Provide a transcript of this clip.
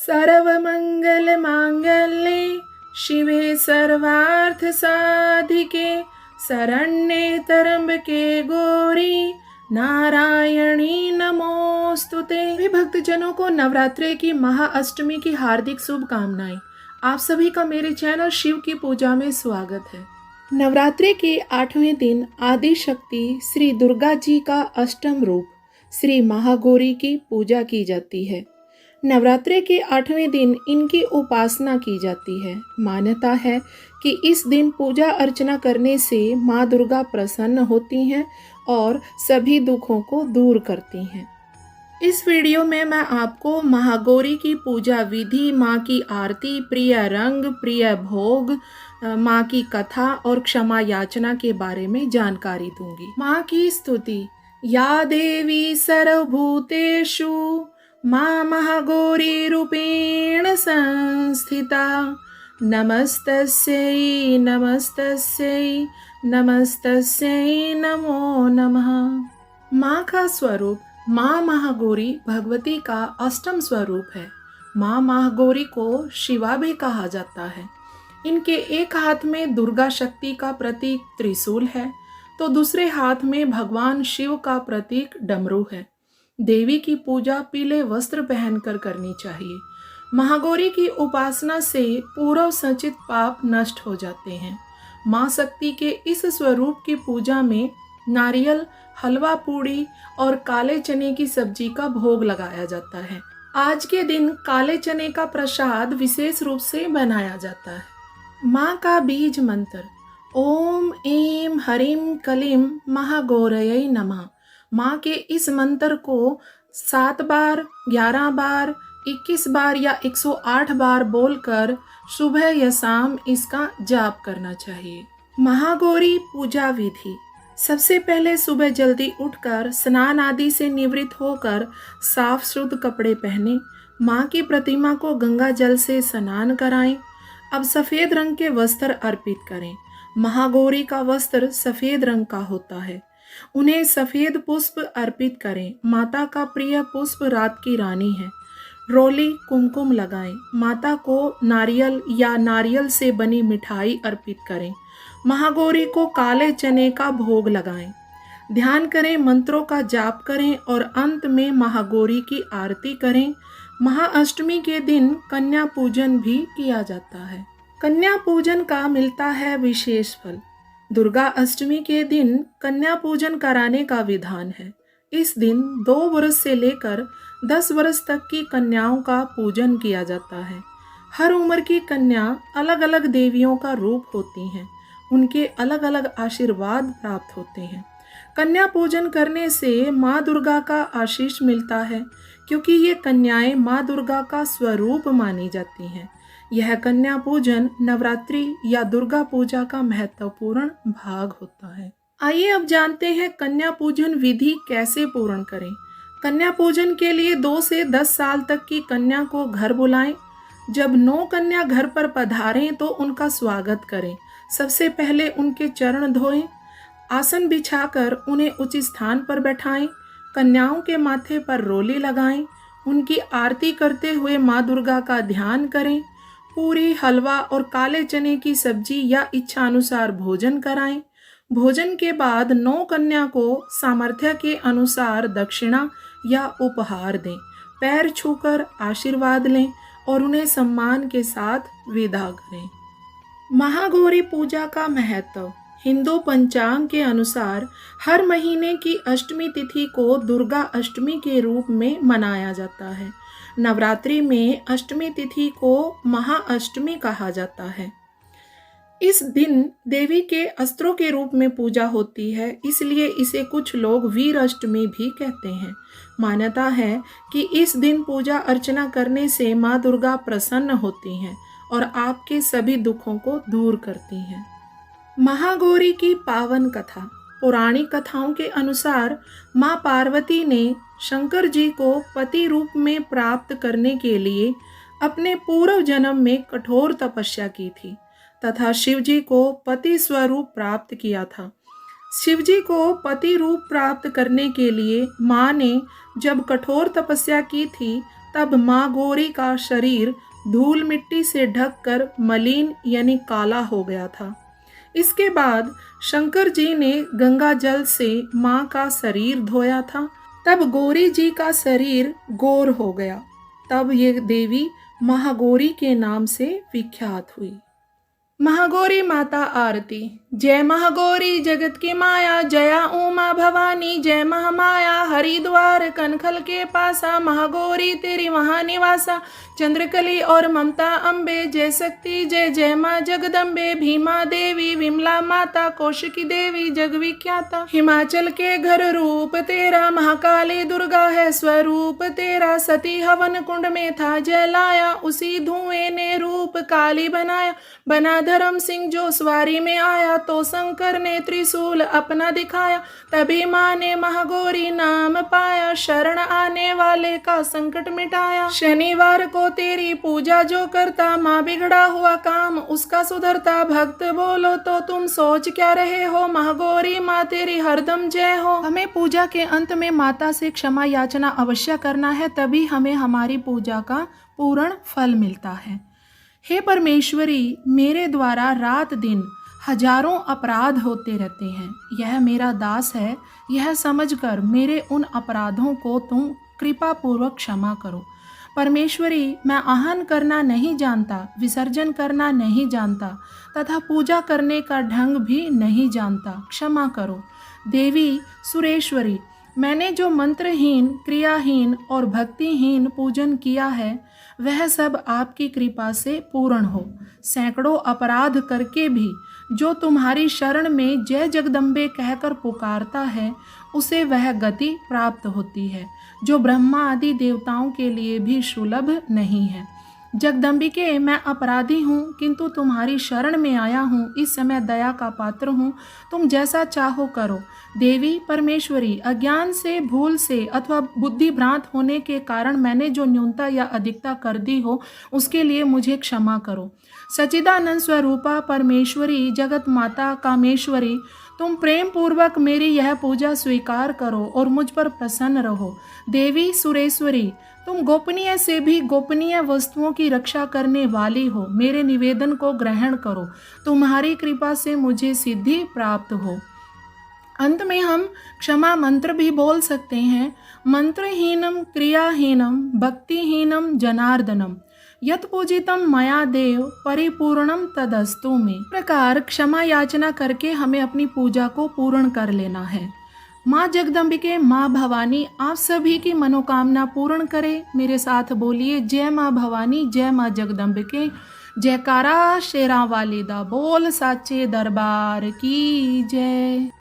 सर्वमङ्गलमाङ्गल्ये शिवे सर्वार्थसाधिके शरण्ये त्र्यंबके गौरी नारायणी नमोस्तुते। सभी भक्तजनों को नवरात्रि की महाअष्टमी की हार्दिक शुभकामनाएं। आप सभी का मेरे चैनल शिव की पूजा में स्वागत है। नवरात्रि के 8वें दिन आदि शक्ति श्री दुर्गा जी का अष्टम रूप श्री महागौरी की पूजा की जाती है। नवरात्रि के 8वें दिन इनकी उपासना की जाती है। मान्यता है कि इस दिन पूजा अर्चना करने से माँ दुर्गा प्रसन्न होती हैं और सभी दुखों को दूर करती हैं। इस वीडियो में मैं आपको महागौरी की पूजा विधि, माँ की आरती, प्रिय रंग, प्रिय भोग, माँ की कथा और क्षमा याचना के बारे में जानकारी दूंगी। माँ की स्तुति। या देवी सर्वभूतेषु माँ महागौरी रूपेण संस्थिता नमस्तस्यै नमस्तस्यै नमस्तस्यै नमो नमः। माँ का स्वरूप। माँ महागौरी भगवती का अष्टम स्वरूप है। माँ महागौरी को शिवा भी कहा जाता है। इनके एक हाथ में दुर्गा शक्ति का प्रतीक त्रिशूल है तो दूसरे हाथ में भगवान शिव का प्रतीक डमरू है। देवी की पूजा पीले वस्त्र पहनकर करनी चाहिए। महागौरी की उपासना से पूर्व संचित पाप नष्ट हो जाते हैं। माँ शक्ति के इस स्वरूप की पूजा में नारियल, हलवा पूड़ी और काले चने की सब्जी का भोग लगाया जाता है। आज के दिन काले चने का प्रसाद विशेष रूप से बनाया जाता है। माँ का बीज मंत्र। ओम ऐं ह्रीं क्लीं महागौरयै नमः। माँ के इस मंत्र को 7 बार, 11 बार, 21 बार या 108 बार बोलकर सुबह या शाम इसका जाप करना चाहिए। महागौरी पूजा विधि। सबसे पहले सुबह जल्दी उठकर स्नान आदि से निवृत्त होकर साफ शुद्ध कपड़े पहने माँ की प्रतिमा को गंगा जल से स्नान कराएं। अब सफ़ेद रंग के वस्त्र अर्पित करें। महागौरी का वस्त्र सफ़ेद रंग का होता है। उन्हें सफ़ेद पुष्प अर्पित करें। माता का प्रिय पुष्प रात की रानी है। रोली, कुमकुम लगाएं। माता को नारियल या नारियल से बनी मिठाई अर्पित करें। महागौरी को काले चने का भोग लगाएं। ध्यान करें, मंत्रों का जाप करें और अंत में महागौरी की आरती करें। महाअष्टमी के दिन कन्या पूजन भी किया जाता है। कन्या पूजन का मिलता है विशेष फल। दुर्गा अष्टमी के दिन कन्या पूजन कराने का विधान है। इस दिन 2 वर्ष से लेकर 10 वर्ष तक की कन्याओं का पूजन किया जाता है। हर उम्र की कन्या अलग अलग देवियों का रूप होती हैं। उनके अलग अलग आशीर्वाद प्राप्त होते हैं। कन्या पूजन करने से माँ दुर्गा का आशीष मिलता है क्योंकि ये कन्याएं माँ दुर्गा का स्वरूप मानी जाती हैं। यह कन्या पूजन नवरात्रि या दुर्गा पूजा का महत्वपूर्ण भाग होता है। आइए अब जानते हैं कन्या पूजन विधि कैसे पूर्ण करें। कन्या पूजन के लिए 2 से 10 साल तक की कन्या को घर बुलाएं। जब 9 कन्या घर पर पधारें तो उनका स्वागत करें। सबसे पहले उनके चरण धोएं। आसन बिछाकर उन्हें उचित स्थान पर बैठाएं। कन्याओं के माथे पर रोली लगाएं। उनकी आरती करते हुए माँ दुर्गा का ध्यान करें। पूरी, हलवा और काले चने की सब्जी या इच्छा अनुसार भोजन कराएं। भोजन के बाद 9 कन्या को सामर्थ्य के अनुसार दक्षिणा या उपहार दें। पैर छूकर आशीर्वाद लें और उन्हें सम्मान के साथ विदा करें। महागौरी पूजा का महत्व। हिंदू पंचांग के अनुसार हर महीने की अष्टमी तिथि को दुर्गा अष्टमी के रूप में मनाया जाता है। नवरात्रि में अष्टमी तिथि को महाअष्टमी कहा जाता है। इस दिन देवी के अस्त्रों के रूप में पूजा होती है, इसलिए इसे कुछ लोग वीर अष्टमी भी कहते हैं। मान्यता है कि इस दिन पूजा अर्चना करने से माँ दुर्गा प्रसन्न होती हैं और आपके सभी दुखों को दूर करती हैं। महागौरी की पावन कथा। पौराणिक कथाओं के अनुसार माँ पार्वती ने शंकर जी को पति रूप में प्राप्त करने के लिए अपने पूर्व जन्म में कठोर तपस्या की थी तथा शिव जी को पति स्वरूप प्राप्त किया था। शिव जी को पति रूप प्राप्त करने के लिए माँ ने जब कठोर तपस्या की थी तब माँ गौरी का शरीर धूल मिट्टी से ढककर मलिन यानी काला हो गया था। इसके बाद शंकर जी ने गंगा जल से माँ का शरीर धोया था। तब गौरी जी का शरीर गौर हो गया। तब ये देवी महागौरी के नाम से विख्यात हुई। महागौरी माता आरती। जय महागौरी जगत की माया, जया उमा भवानी, जय महामाया हरिद्वार कनखल के पासा, महागौरी तेरी वहाँ निवासा, चंद्रकली और ममता अम्बे, जय शक्ति जय जय माँ जगदम्बे, भीमा देवी विमला माता, कौशिकी देवी जग विख्याता, हिमाचल के घर रूप तेरा, महाकाली दुर्गा है स्वरूप तेरा, सती हवन कुंड में था जलाया, उसी धुएं ने रूप काली बनाया, बना धर्म सिंह जो सवारी में आया, तो शंकर ने त्रिशूल अपना दिखाया, तभी माँ ने महागौरी नाम पाया, शरण आने वाले का संकट मिटाया, शनिवार को तेरी पूजा जो करता, माँ बिगड़ा हुआ काम उसका सुधरता, भक्त बोलो तो तुम सोच क्या रहे हो, महागौरी माँ तेरी हरदम जय हो। हमें पूजा के अंत में माता से क्षमा याचना अवश्य करना है, तभी हमें हमारी पूजा का पूर्ण फल मिलता है। हे परमेश्वरी, मेरे द्वारा रात दिन हजारों अपराध होते रहते हैं, यह मेरा दास है, यह समझकर मेरे उन अपराधों को तुम कृपा पूर्वक क्षमा करो। परमेश्वरी, मैं आहन करना नहीं जानता, विसर्जन करना नहीं जानता तथा पूजा करने का ढंग भी नहीं जानता, क्षमा करो। देवी सुरेश्वरी, मैंने जो मंत्रहीन, क्रियाहीन और भक्तिहीन पूजन किया है वह सब आपकी कृपा से पूर्ण हो। सैकड़ों अपराध करके भी जो तुम्हारी शरण में जय जगदम्बे कहकर पुकारता है उसे वह गति प्राप्त होती है जो ब्रह्मा आदि देवताओं के लिए भी सुलभ नहीं है। जगदम्बिके, मैं अपराधी हूँ किंतु तुम्हारी शरण में आया हूँ, इस समय दया का पात्र हूँ, तुम जैसा चाहो करो। देवी परमेश्वरी, अज्ञान से, भूल से अथवा बुद्धि भ्रांत होने के कारण मैंने जो न्यूनता या अधिकता कर दी हो उसके लिए मुझे क्षमा करो। सच्चिदानंद स्वरूपा परमेश्वरी, जगत माता कामेश्वरी, तुम प्रेम पूर्वक मेरी यह पूजा स्वीकार करो और मुझ पर प्रसन्न रहो। देवी सुरेश्वरी, तुम गोपनीय से भी गोपनीय वस्तुओं की रक्षा करने वाली हो, मेरे निवेदन को ग्रहण करो, तुम्हारी कृपा से मुझे सिद्धि प्राप्त हो। अंत में हम क्षमा मंत्र भी बोल सकते हैं। मंत्रहीनम क्रियाहीनम भक्तिहीनम जनार्दनम यत पूजितम मया देव परिपूर्णम तदस्तु में। प्रकार क्षमा याचना करके हमें अपनी पूजा को पूर्ण कर लेना है। माँ जगदम्बिके, माँ भवानी आप सभी की मनोकामना पूर्ण करे। मेरे साथ बोलिए, जय माँ भवानी, जय माँ जगदम्बिके, जयकारा शेरा वाली दा बोल, साचे दरबार की जय।